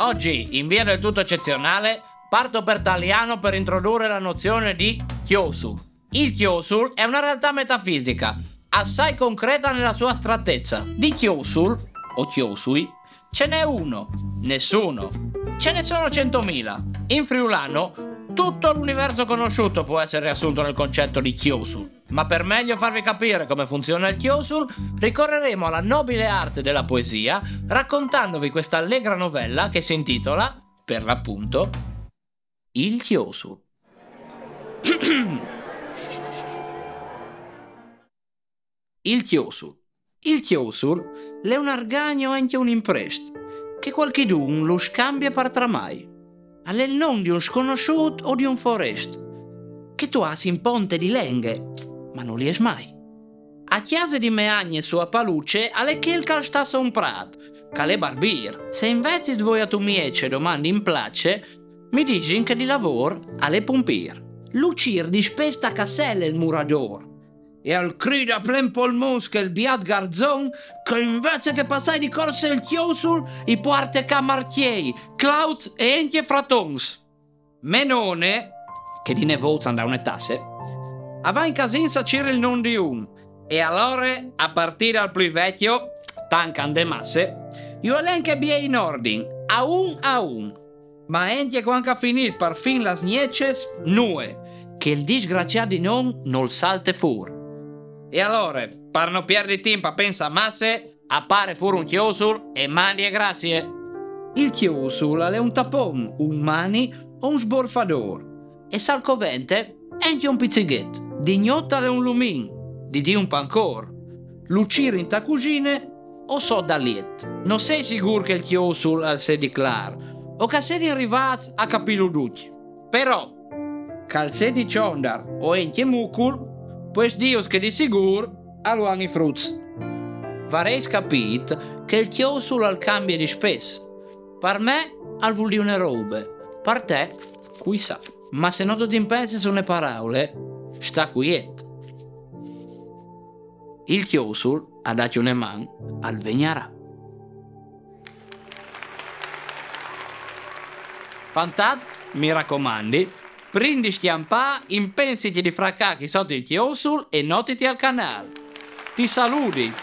Oggi, in via del tutto eccezionale, parto per Taliano per introdurre la nozione di Chiosul. Il Chiosul è una realtà metafisica, assai concreta nella sua astrattezza. Di Chiosul, o Chiosui, ce n'è uno, nessuno. Ce ne sono 100.000. In friulano, tutto l'universo conosciuto può essere riassunto nel concetto di Chiosul. Ma per meglio farvi capire come funziona il Chiosul, ricorreremo alla nobile arte della poesia raccontandovi questa allegra novella che si intitola, per l'appunto, Il Chiosul. Il Chiosul. Il Chiosul è un arganio anche un imprest, che qualchidun lo scambia per tramai. È il nome di un sconosciuto o di un forest, che tu hai in ponte di lenghe, ma non li es mai. A chiase di meagne su a paluce, alle che il calstasse un prat, che le barbir. Se invece voi a tu miece domandi in place, mi dici che di lavoro alle pompir. Lucir di spesta casselle il murador. E al crida plen polmons che il biad garzon, che invece che passai di corse il Chiosul, i porte camartiei, Claut e entie fratons. Menone, che di nevozan da une tasse, aveva in casin sacire il non di un, e allora, a partire dal più vecchio, tancan de masse, io elenche bie in ordine, a un. Ma entie quanca finit per fin las nieces, nue, che il disgraziato di non salte fuori. E allora, per non perdere tempo pensa a masse, appare fuori un Chiosul e mandi e grazie. Il Chiosul è un tapon, un mani o un sborfador. E salcovente è anche un pizzighetto. Di gnottale un lumin, di un pancor. Lucire in ta cugine o so da liet. Non sei sicuro che il Chiosul al sedi clar, o che sedi in rivaz a capillo ducci. Però, cal sedi ciondar o enche mucul, pues dios che di sicuro aluan i fruts. Varei capit che il Chiosul al cambia di spesso. Per me al vuol dire une robe, per te qui sa. Ma se non ti impezzi sulle parole, sta quiet. Il Chiosul ha dato una man al vegnarà. Fantad, mi raccomandi, prendi stiampà, impensiti di fracacchi sotto il Chiosul e notiti al canale. Ti saluti!